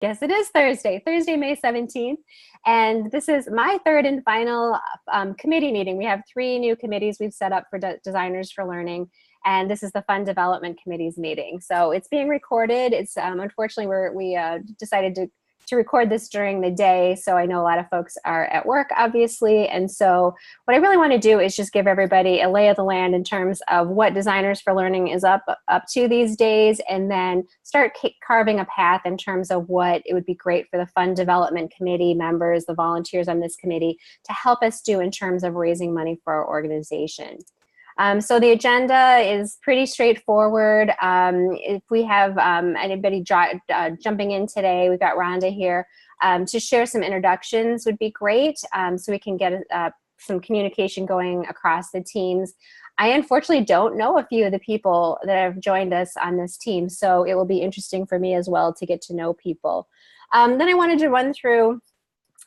Yes, it is Thursday, May 17th. And this is my third and final committee meeting. We have three new committees we've set up for Designers for Learning. And this is the Fund Development Committee's meeting. So it's being recorded. It's unfortunately we decided to record this during the day. So I know a lot of folks are at work, obviously. And so what I really want to do is just give everybody a lay of the land in terms of what Designers for Learning is up to these days, and then start carving a path in terms of what it would be great for the Fund Development Committee members, the volunteers on this committee, to help us do in terms of raising money for our organization. So the agenda is pretty straightforward. If we have anybody jumping in today, we've got Rhonda here to share some introductions would be great, so we can get some communication going across the teams. I unfortunately don't know a few of the people that have joined us on this team, so it will be interesting for me as well to get to know people. Then I wanted to run through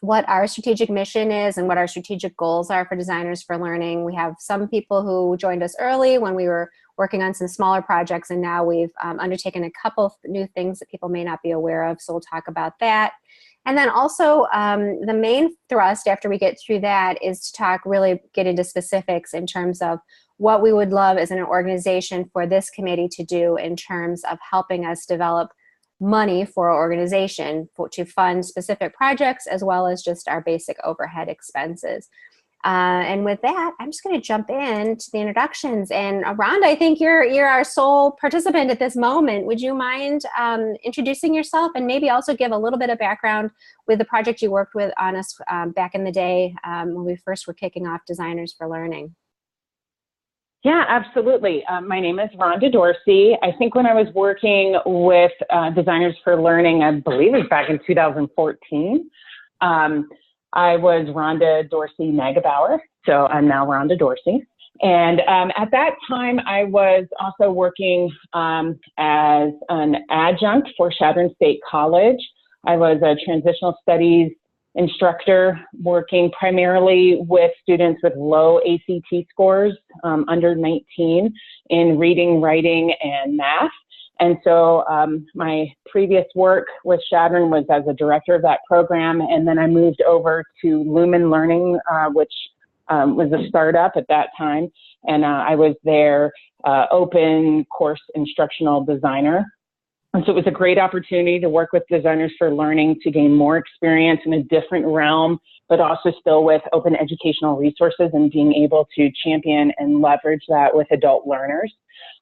what our strategic mission is and what our strategic goals are for Designers for Learning. We have some people who joined us early when we were working on some smaller projects, and now we've undertaken a couple of new things that people may not be aware of, so we'll talk about that. And then also the main thrust after we get through that is to get into specifics in terms of what we would love as an organization for this committee to do in terms of helping us develop money for our organization to fund specific projects, as well as just our basic overhead expenses. And with that, I'm just going to jump into the introductions. And Rhonda, I think you're our sole participant at this moment. Would you mind introducing yourself and maybe also give a little bit of background with the project you worked with on us back in the day when we first were kicking off Designers for Learning? Yeah, absolutely. My name is Rhonda Dorsey. I think when I was working with Designers for Learning, I believe it was back in 2014, I was Rhonda Dorsey Nagabauer, so I'm now Rhonda Dorsey. And at that time, I was also working as an adjunct for Chadron State College. I was a transitional studies instructor working primarily with students with low ACT scores, under 19, in reading, writing, and math. And so my previous work with Chadron was as a director of that program, and then I moved over to Lumen Learning, which was a startup at that time, and I was their open course instructional designer. And so it was a great opportunity to work with Designers for Learning to gain more experience in a different realm, but also still with open educational resources and being able to champion and leverage that with adult learners.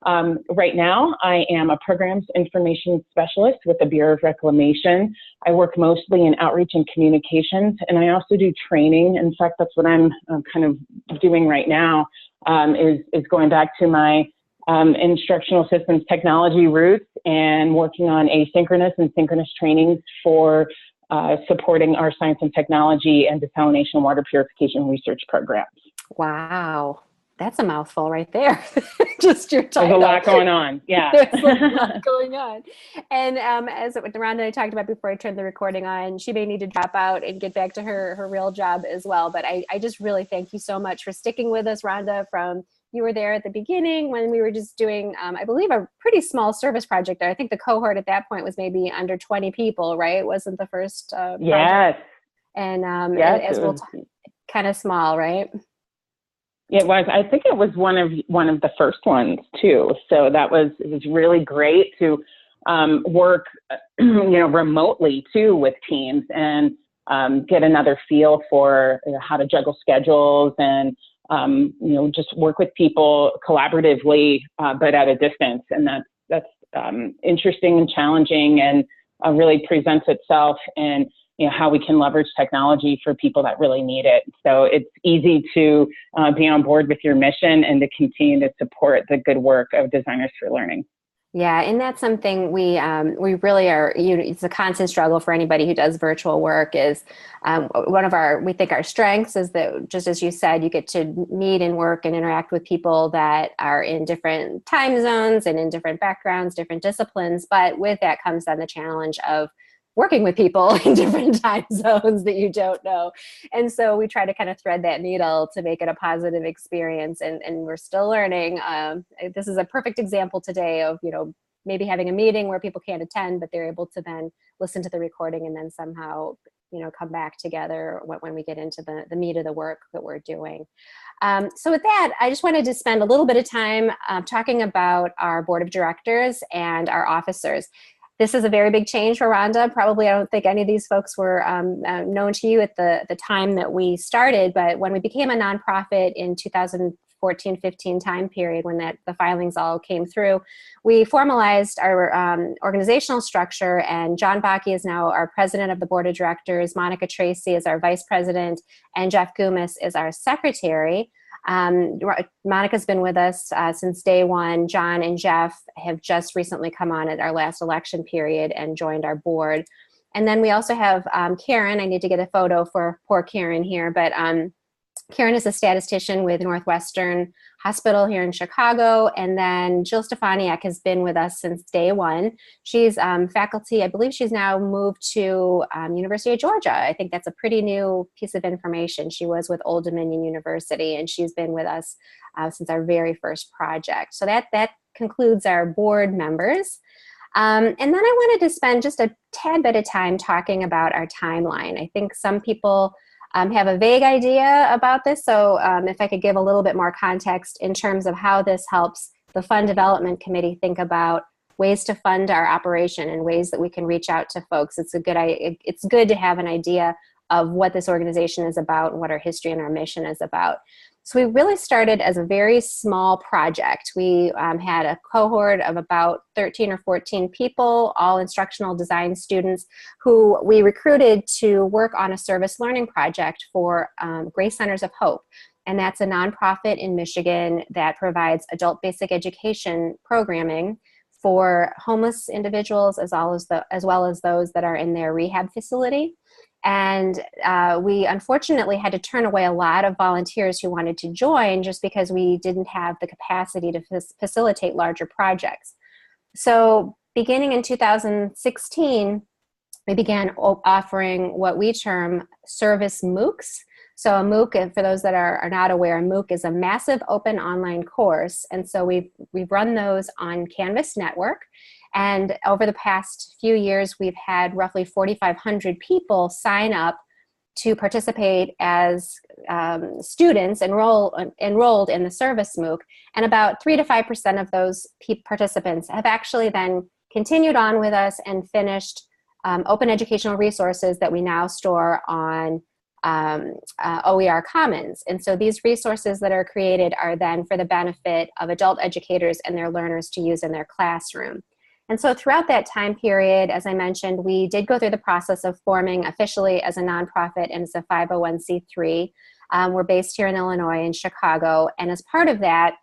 Right now, I am a programs information specialist with the Bureau of Reclamation. I work mostly in outreach and communications, and I also do training. In fact, that's what I'm kind of doing right now, is going back to my instructional systems technology roots and working on asynchronous and synchronous trainings for supporting our science and technology and desalination water purification research programs. Wow, that's a mouthful right there. Just your title. There's a lot going on. Yeah. There's a lot going on. And as Rhonda and I talked about before I turned the recording on, she may need to drop out and get back to her real job as well. But I just really thank you so much for sticking with us, Rhonda, you were there at the beginning when we were just doing, I believe, a pretty small service project. I think the cohort at that point was maybe under 20 people, right? It wasn't the first project. Yes. And yes, as we'll kind of small, right? It was. I think it was one of the first ones too. So it was really great to work, remotely too with teams and get another feel for how to juggle schedules and just work with people collaboratively, but at a distance. And that's interesting and challenging, and really presents itself in how we can leverage technology for people that really need it. So it's easy to be on board with your mission and to continue to support the good work of Designers for Learning. Yeah, and that's something we really are, it's a constant struggle for anybody who does virtual work. Is we think our strengths is that, just as you said, you get to meet and work and interact with people that are in different time zones and in different backgrounds, different disciplines. But with that comes then the challenge of working with people in different time zones that you don't know. And so we try to kind of thread that needle to make it a positive experience. And we're still learning. This is a perfect example today of, maybe having a meeting where people can't attend, but they're able to then listen to the recording and then somehow, come back together when we get into the meat of the work that we're doing. So with that, I just wanted to spend a little bit of time talking about our board of directors and our officers. This is a very big change for Rhonda. Probably, I don't think any of these folks were known to you at the time that we started, but when we became a nonprofit in 2014-15 time period, when the filings all came through, we formalized our organizational structure, and John Bakke is now our president of the board of directors, Monica Tracy is our vice president, and Jeff Gumas is our secretary. Monica's been with us since day one. John and Jeff have just recently come on at our last election period and joined our board. And then we also have Karen. I need to get a photo for poor Karen here, but Karen is a statistician with Northwestern Hospital here in Chicago. And then Jill Stefaniak has been with us since day one. She's faculty. I believe she's now moved to University of Georgia. I think that's a pretty new piece of information. She was with Old Dominion University, and she's been with us since our very first project. So that concludes our board members. And then I wanted to spend just a tad bit of time talking about our timeline. I think some people have a vague idea about this. So if I could give a little bit more context in terms of how this helps the Fund Development Committee think about ways to fund our operation and ways that we can reach out to folks. It's good to have an idea of what this organization is about and what our history and our mission is about. So we really started as a very small project. We had a cohort of about 13 or 14 people, all instructional design students, who we recruited to work on a service learning project for Grace Centers of Hope. And that's a nonprofit in Michigan that provides adult basic education programming for homeless individuals as well as those that are in their rehab facility. And we unfortunately had to turn away a lot of volunteers who wanted to join just because we didn't have the capacity to facilitate larger projects. So beginning in 2016, we began offering what we term service MOOCs. So a MOOC, for those that are not aware, a MOOC is a massive open online course. And so we've run those on Canvas Network. And over the past few years, we've had roughly 4,500 people sign up to participate as students enrolled in the service MOOC. And about 3 to 5% of those participants have actually then continued on with us and finished open educational resources that we now store on OER Commons. And so these resources that are created are then for the benefit of adult educators and their learners to use in their classroom. And so throughout that time period, as I mentioned, we did go through the process of forming officially as a nonprofit and as a 501c3. We're based here in Illinois, in Chicago. And as part of that,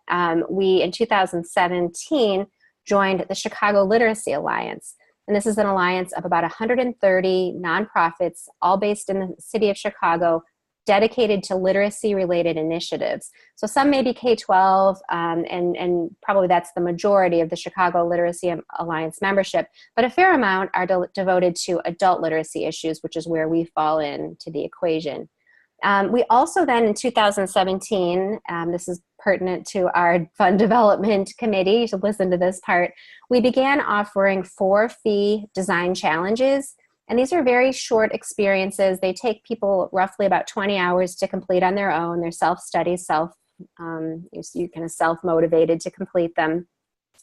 we, in 2017, joined the Chicago Literacy Alliance. And this is an alliance of about 130 nonprofits, all based in the city of Chicago, dedicated to literacy-related initiatives. So some may be K-12, and probably that's the majority of the Chicago Literacy Alliance membership, but a fair amount are devoted to adult literacy issues, which is where we fall into the equation. We also then, in 2017, this is pertinent to our Fund Development Committee, you should listen to this part, we began offering 4-fee design challenges. And these are very short experiences. They take people roughly about 20 hours to complete on their own. They're self-studies, you kind of self-motivated to complete them.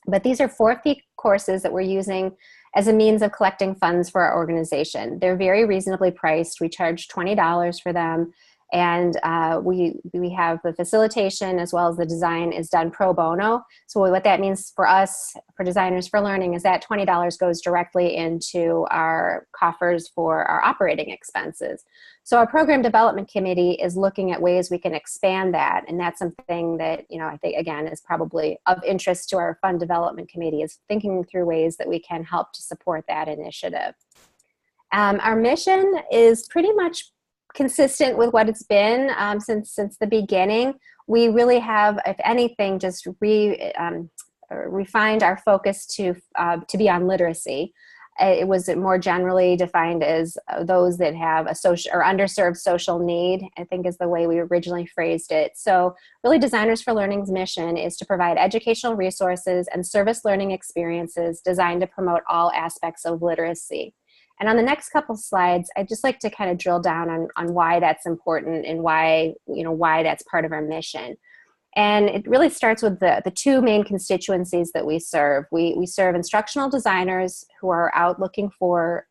But these are 4-fee courses that we're using as a means of collecting funds for our organization. They're very reasonably priced. We charge $20 for them. And we have the facilitation as well as the design is done pro bono. So what that means for us, for Designers for Learning, is that $20 goes directly into our coffers for our operating expenses. So our Program Development Committee is looking at ways we can expand that. And that's something that, I think, again, is probably of interest to our Fund Development Committee, is thinking through ways that we can help to support that initiative. Our mission is pretty much consistent with what it's been since the beginning. We really have, if anything, just refined our focus to be on literacy. It was more generally defined as those that have a social or underserved social need, I think is the way we originally phrased it. So really Designers for Learning's mission is to provide educational resources and service learning experiences designed to promote all aspects of literacy. And on the next couple slides, I'd just like to kind of drill down on why that's important and why, why that's part of our mission. And it really starts with the two main constituencies that we serve. We serve instructional designers who are out looking for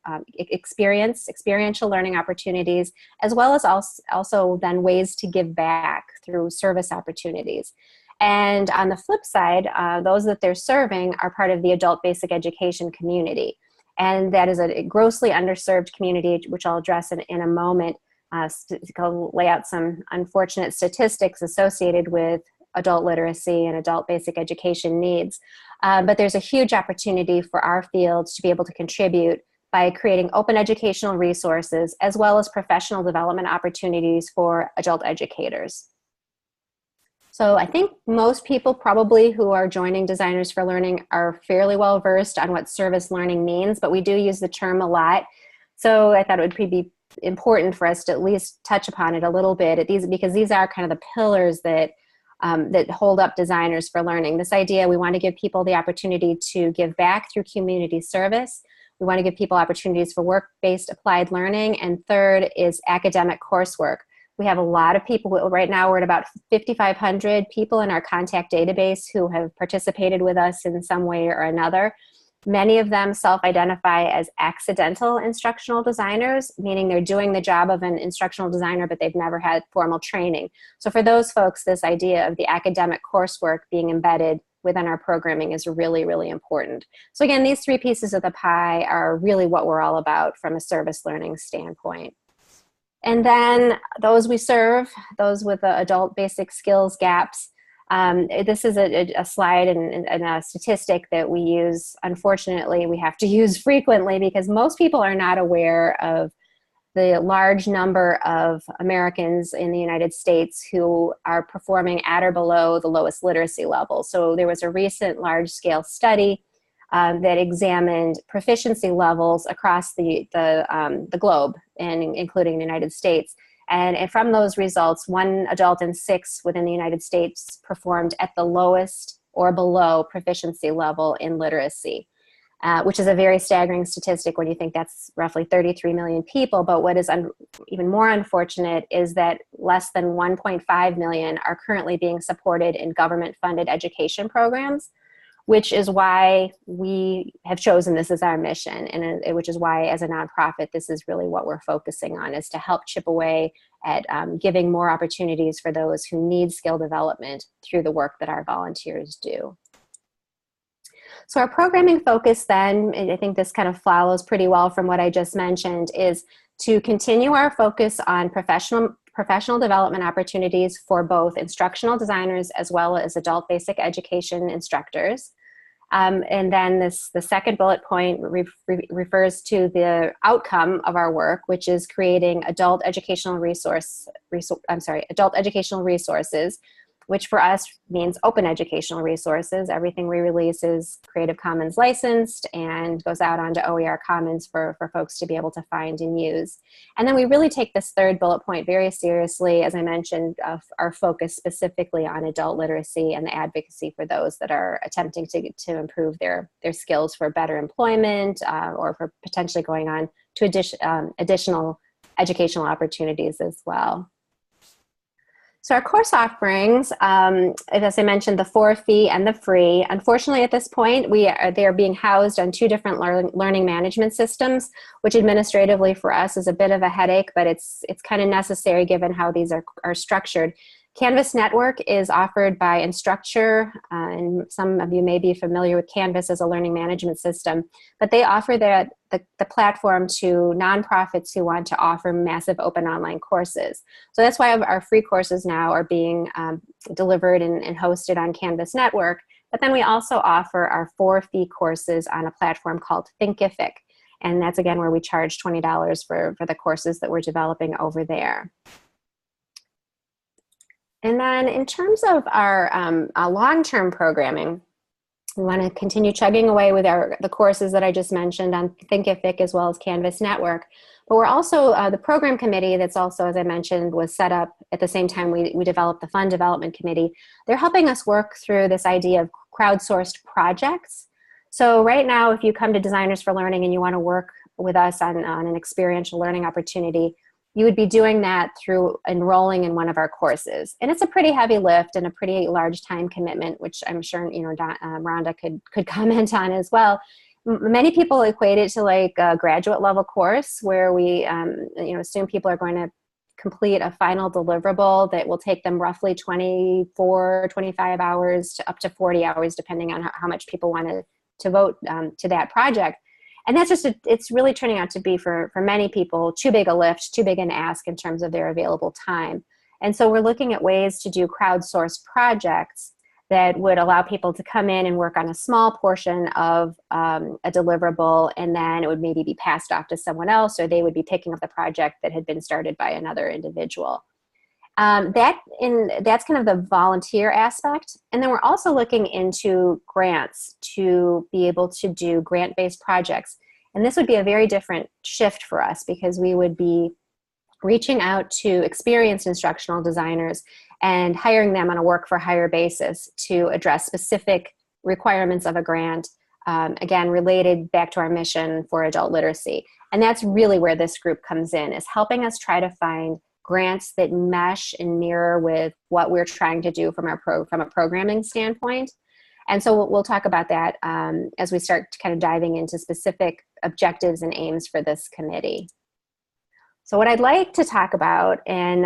experiential learning opportunities, as well as also then ways to give back through service opportunities. And on the flip side, those that they're serving are part of the adult basic education community. And that is a grossly underserved community, which I'll address in a moment, to lay out some unfortunate statistics associated with adult literacy and adult basic education needs. But there's a huge opportunity for our fields to be able to contribute by creating open educational resources as well as professional development opportunities for adult educators. So I think most people probably who are joining Designers for Learning are fairly well versed on what service learning means, but we do use the term a lot. So I thought it would be important for us to at least touch upon it a little bit because these are kind of the pillars that hold up Designers for Learning. This idea, we want to give people the opportunity to give back through community service. We want to give people opportunities for work-based applied learning. And third is academic coursework. We have a lot of people, right now we're at about 5,500 people in our contact database who have participated with us in some way or another. Many of them self-identify as accidental instructional designers, meaning they're doing the job of an instructional designer, but they've never had formal training. So for those folks, this idea of the academic coursework being embedded within our programming is really, really important. So again, these three pieces of the pie are really what we're all about from a service learning standpoint. And then those we serve, those with the adult basic skills gaps, this is a slide and a statistic that we use, unfortunately, we have to use frequently because most people are not aware of the large number of Americans in the United States who are performing at or below the lowest literacy level. So there was a recent large-scale study that examined proficiency levels across the globe, and including the United States. And from those results, 1 adult in 6 within the United States performed at the lowest or below proficiency level in literacy, which is a very staggering statistic when you think that's roughly 33 million people. But what is even more unfortunate is that less than 1.5 million are currently being supported in government-funded education programs, which is why we have chosen this as our mission, and which is why as a nonprofit, this is really what we're focusing on, is to help chip away at giving more opportunities for those who need skill development through the work that our volunteers do. So our programming focus then, and I think this kind of follows pretty well from what I just mentioned, is to continue our focus on professional development opportunities for both instructional designers as well as adult basic education instructors. And then the second bullet point refers to the outcome of our work, which is creating adult educational resources, which for us means open educational resources. Everything we release is Creative Commons licensed and goes out onto OER Commons for folks to be able to find and use. And then we really take this third bullet point very seriously, as I mentioned, our focus specifically on adult literacy and the advocacy for those that are attempting to improve their skills for better employment or for potentially going on to additional educational opportunities as well. So our course offerings, as I mentioned, the for fee and the free. Unfortunately, at this point, they are being housed on 2 different learning management systems, which administratively for us is a bit of a headache, but it's kind of necessary given how these are structured. Canvas Network is offered by Instructure, and some of you may be familiar with Canvas as a learning management system, but they offer the platform to nonprofits who want to offer massive open online courses. So that's why our free courses now are being delivered and hosted on Canvas Network, but then we also offer our for fee courses on a platform called Thinkific, and that's again where we charge $20 for the courses that we're developing over there. And then in terms of our long-term programming, We want to continue chugging away with the courses that I just mentioned on Thinkific as well as Canvas Network. But we're also, the program committee that's also, as I mentioned, was set up at the same time we developed the Fund Development Committee. They're helping us work through this idea of crowdsourced projects. So right now, if you come to Designers for Learning and you want to work with us on an experiential learning opportunity, you would be doing that through enrolling in one of our courses. And it's a pretty heavy lift and a pretty large time commitment, which I'm sure, you know, Rhonda could comment on as well. Many people equate it to like a graduate level course where we, you know, assume people are going to complete a final deliverable that will take them roughly 24, 25 hours to up to 40 hours, depending on how much people want to devote to that project. And that's just, it's really turning out to be for many people too big a lift, too big an ask in terms of their available time. And so we're looking at ways to do crowdsourced projects that would allow people to come in and work on a small portion of a deliverable, and then it would maybe be passed off to someone else, or they would be picking up the project that had been started by another individual. That's kind of the volunteer aspect. And then we're also looking into grants to be able to do grant-based projects. And this would be a very different shift for us because we would be reaching out to experienced instructional designers and hiring them on a work-for-hire basis to address specific requirements of a grant, again, related back to our mission for adult literacy. And that's really where this group comes in, is helping us try to find grants that mesh and mirror with what we're trying to do from a programming standpoint. And so we'll talk about that as we start kind of diving into specific objectives and aims for this committee. So what I'd like to talk about, and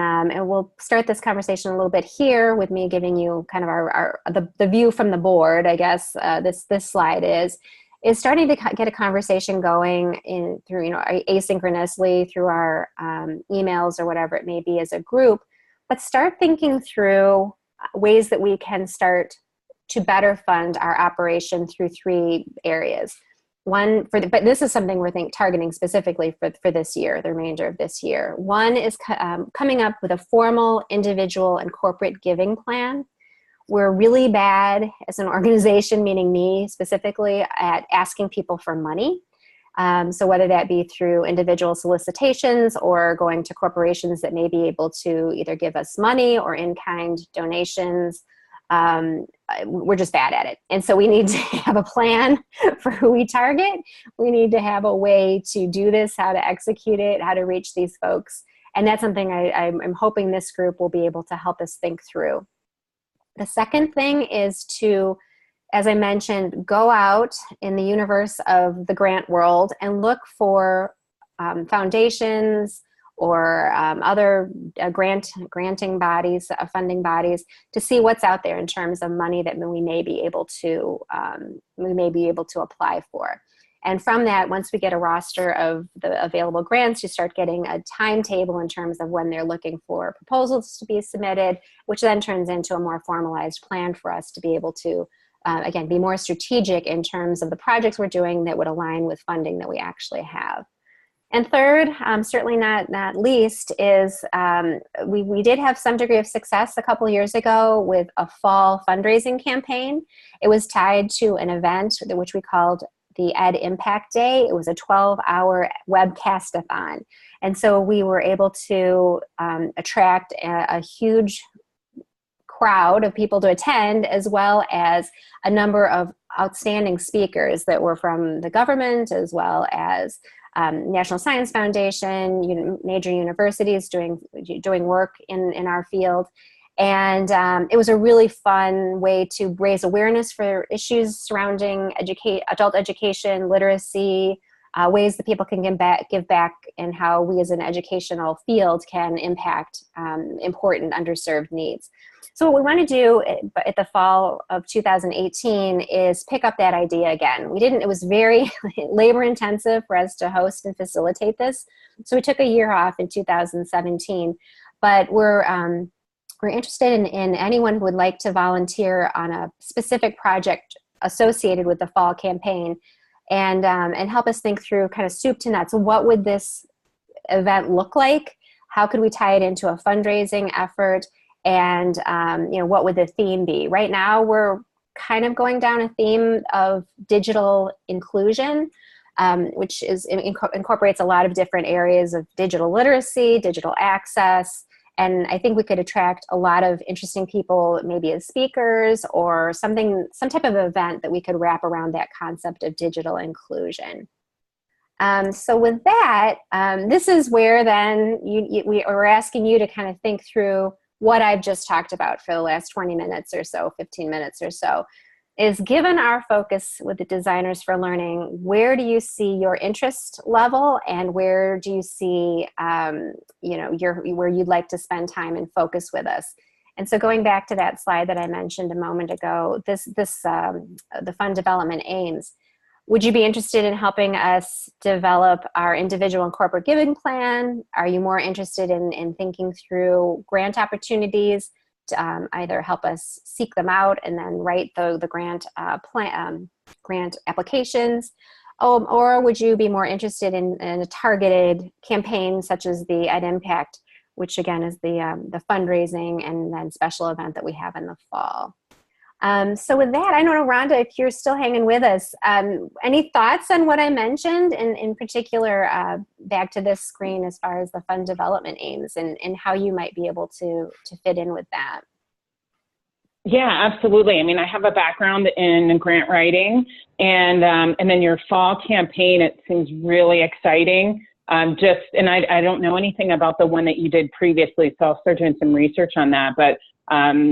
we'll start this conversation a little bit here with me giving you kind of the view from the board, I guess this slide is starting to get a conversation going through, you know, asynchronously through our emails or whatever it may be as a group, but start thinking through ways that we can start to better fund our operation through three areas. One, but this is something we're targeting specifically for this year, the remainder of this year. One is coming up with a formal individual and corporate giving plan. We're really bad as an organization, meaning me specifically, at asking people for money. So whether that be through individual solicitations or going to corporations that may be able to either give us money or in-kind donations, we're just bad at it. And so we need to have a plan for who we target. We need to have a way to do this, how to execute it, how to reach these folks. And that's something I'm hoping this group will be able to help us think through. The second thing is to, as I mentioned, go out in the universe of the grant world and look for foundations or other granting bodies, funding bodies, to see what's out there in terms of money that we may be able to apply for. And from that, once we get a roster of the available grants, you start getting a timetable in terms of when they're looking for proposals to be submitted, which then turns into a more formalized plan for us to be able to, again, be more strategic in terms of the projects we're doing that would align with funding that we actually have. And third, certainly not least, is we did have some degree of success a couple years ago with a fall fundraising campaign. It was tied to an event which we called the Ed Impact Day. It was a 12-hour webcast-a-thon. And so we were able to attract a huge crowd of people to attend, as well as a number of outstanding speakers that were from the government, as well as National Science Foundation, major universities doing work in our field. And it was a really fun way to raise awareness for issues surrounding adult education, literacy, ways that people can give back, and how we as an educational field can impact important underserved needs. So what we want to do at the fall of 2018 is pick up that idea again. It was very labor intensive for us to host and facilitate this. So we took a year off in 2017, but we're interested in anyone who would like to volunteer on a specific project associated with the fall campaign, and help us think through kind of soup to nuts. What would this event look like? How could we tie it into a fundraising effort? And what would the theme be? Right now, we're kind of going down a theme of digital inclusion, which incorporates a lot of different areas of digital literacy, digital access. And I think we could attract a lot of interesting people, maybe as speakers or some type of event that we could wrap around that concept of digital inclusion. So with that, this is where then we're asking you to kind of think through what I've just talked about for the last 20 minutes or so, 15 minutes or so, is given our focus with the Designers for Learning, where do you see your interest level and where do you see, where you'd like to spend time and focus with us? And so going back to that slide that I mentioned a moment ago, the Fund Development Aims, would you be interested in helping us develop our individual and corporate giving plan? Are you more interested in thinking through grant opportunities to either help us seek them out and then write the grant grant applications? Or would you be more interested in a targeted campaign such as the EdImpact, which again is the fundraising and then special event that we have in the fall? So with that, I don't know, Rhonda, if you're still hanging with us, any thoughts on what I mentioned, and in particular, back to this screen as far as the Fund Development Aims and how you might be able to fit in with that? Yeah, absolutely. I mean, I have a background in grant writing, and then your fall campaign, it seems really exciting. And I don't know anything about the one that you did previously, so I'll start doing some research on that, but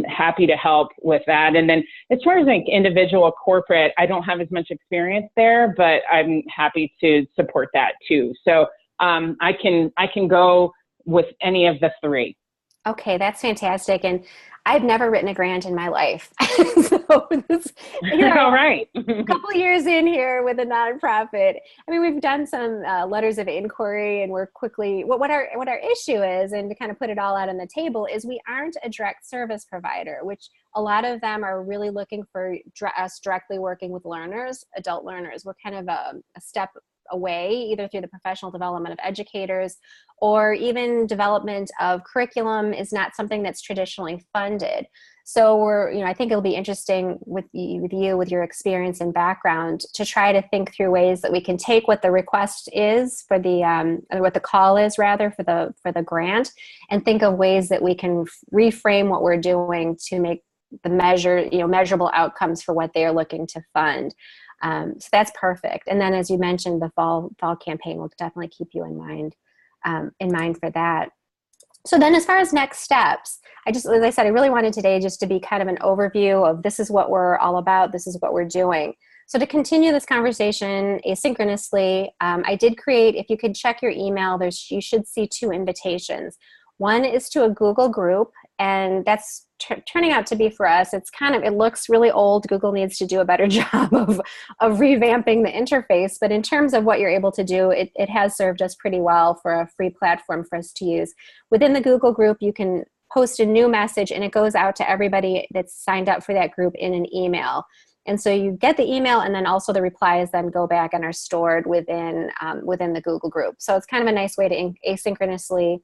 happy to help with that. And then as far as like individual corporate, I don't have as much experience there, but I'm happy to support that too. So I can go with any of the three. Okay, that's fantastic. And I've never written a grant in my life. So this, All right. a couple of years in here with a nonprofit. I mean, we've done some letters of inquiry, and we're quickly what our issue is, and to kind of put it all out on the table, is we aren't a direct service provider, which a lot of them are really looking for us directly working with learners, adult learners. We're kind of a step away, either through the professional development of educators or even development of curriculum is not something that's traditionally funded. So I think it'll be interesting with your experience and background to try to think through ways that we can take what the request is for what the call is rather for the grant, and think of ways that we can reframe what we're doing to make the measurable outcomes for what they are looking to fund. So that's perfect. And then, as you mentioned, the fall campaign will definitely keep you in mind for that. So then, as far as next steps, as I said, I really wanted today just to be kind of an overview of this is what we're all about, this is what we're doing. So to continue this conversation asynchronously, I did create, if you could check your email, you should see 2 invitations. One is to a Google group, and that's turning out to be for us. It looks really old. Google needs to do a better job of revamping the interface. But in terms of what you're able to do, it has served us pretty well for a free platform for us to use. Within the Google group, you can post a new message, and it goes out to everybody that's signed up for that group in an email. And so you get the email, and then also the replies then go back and are stored within the Google group. So it's kind of a nice way to asynchronously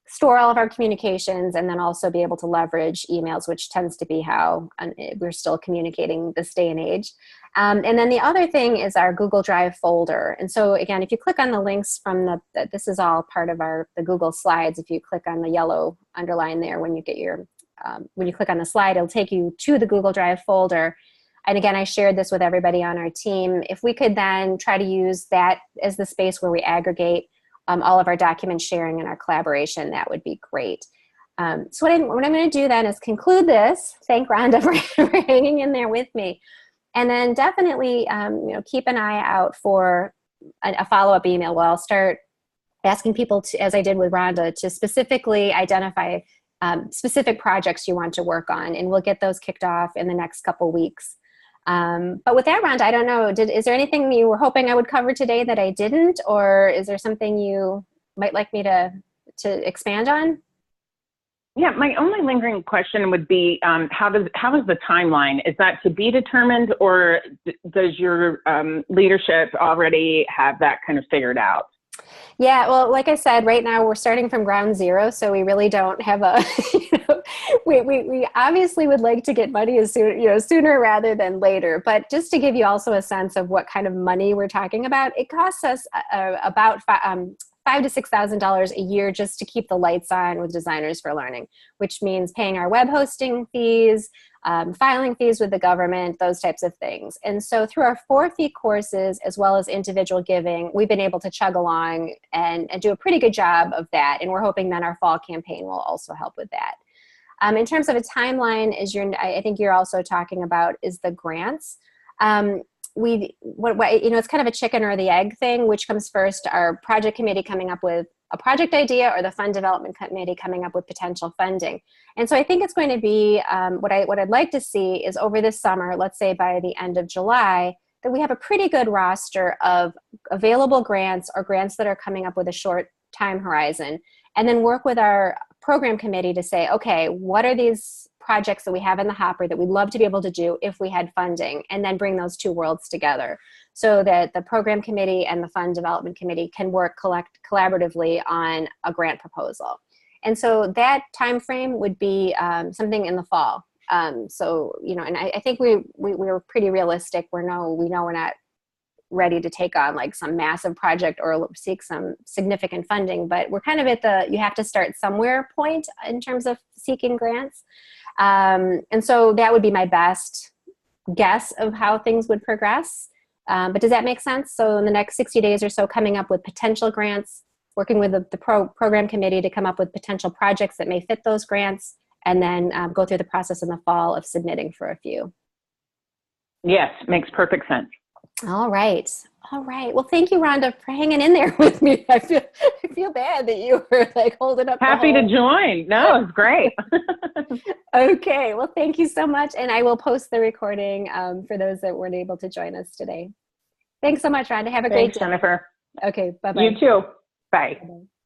store all of our communications, and then also be able to leverage emails, which tends to be how we're still communicating this day and age. And then the other thing is our Google Drive folder. And so again, if you click on the links from this is all part of the Google Slides. If you click on the yellow underline there, when you click on the slide, it'll take you to the Google Drive folder. And again, I shared this with everybody on our team. If we could then try to use that as the space where we aggregate all of our document sharing and our collaboration, that would be great. So what I'm going to do then is conclude this. Thank Rhonda for hanging in there with me. And then definitely keep an eye out for a follow-up email. Well, I'll start asking people to, as I did with Rhonda, to specifically identify specific projects you want to work on, and we'll get those kicked off in the next couple weeks. But with that, Rhonda, I don't know, is there anything you were hoping I would cover today that I didn't, or is there something you might like me to expand on? Yeah, my only lingering question would be, how is the timeline? Is that to be determined, or does your leadership already have that kind of figured out? Yeah, well, like I said, right now we're starting from ground zero, so we really don't have we obviously would like to get money as soon, sooner rather than later. But just to give you also a sense of what kind of money we're talking about, it costs us about $5,000 to $6,000 a year just to keep the lights on with Designers for Learning, which means paying our web hosting fees, filing fees with the government, those types of things. And so through our 4 fee courses, as well as individual giving, we've been able to chug along and do a pretty good job of that. And we're hoping that our fall campaign will also help with that. In terms of a timeline, I think you're also talking about is the grants. It's kind of a chicken or the egg thing, which comes first, our project committee coming up with a project idea or the fund development committee coming up with potential funding. And so I think it's going to be, what I'd like to see is over this summer, let's say by the end of July, that we have a pretty good roster of available grants or grants that are coming up with a short time horizon, and then work with our program committee to say, okay, what are these projects that we have in the hopper that we'd love to be able to do if we had funding, and then bring those two worlds together so that the program committee and the fund development committee can work collaboratively on a grant proposal. And so that time frame would be something in the fall. And I think we're pretty realistic. We know we're not ready to take on like some massive project or seek some significant funding, but we're kind of at you have to start somewhere point in terms of seeking grants. And so that would be my best guess of how things would progress. But does that make sense? So in the next 60 days or so, coming up with potential grants, working with the program committee to come up with potential projects that may fit those grants, and then go through the process in the fall of submitting for a few. Yes, makes perfect sense. All right. Well, thank you, Rhonda, for hanging in there with me. I feel bad that you were like holding up. Happy to join. No, it's great. Okay. Well, thank you so much. And I will post the recording for those that weren't able to join us today. Thanks so much, Rhonda. Have a great day. Jennifer. Okay. Bye-bye. You too. Bye. Bye-bye.